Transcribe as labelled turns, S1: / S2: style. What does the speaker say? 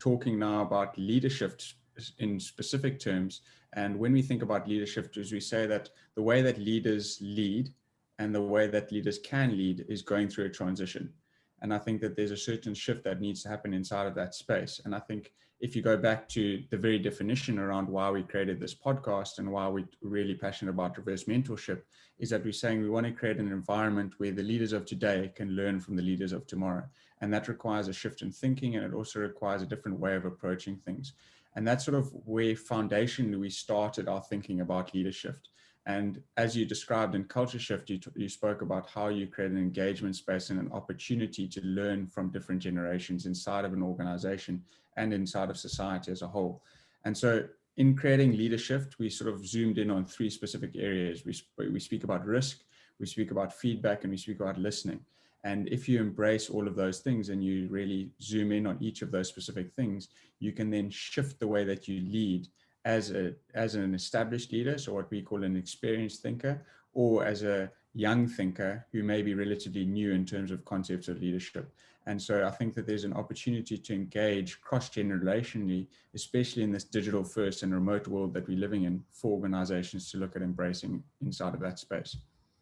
S1: talking now about leadership in specific terms. And when we think about leadership, as we say that the way that leaders lead and the way that leaders can lead is going through a transition. And I think that there's a certain shift that needs to happen inside of that space. And I think if you go back to the very definition around why we created this podcast and why we're really passionate about reverse mentorship, is that we're saying we want to create an environment where the leaders of today can learn from the leaders of tomorrow. And that requires a shift in thinking, and it also requires a different way of approaching things. And that's sort of where foundationally we started our thinking about leadership. And as you described in Culture Shift, you spoke about how you create an engagement space and an opportunity to learn from different generations inside of an organization and inside of society as a whole. And so in creating leadership, we sort of zoomed in on three specific areas. We speak about risk, we speak about feedback, and we speak about listening. And if you embrace all of those things and you really zoom in on each of those specific things, you can then shift the way that you lead as an established leader, so what we call an experienced thinker, or as a young thinker who may be relatively new in terms of concepts of leadership. And so I think that there's an opportunity to engage cross-generationally, especially in this digital first and remote world that we're living in, for organizations to look at embracing inside of that space.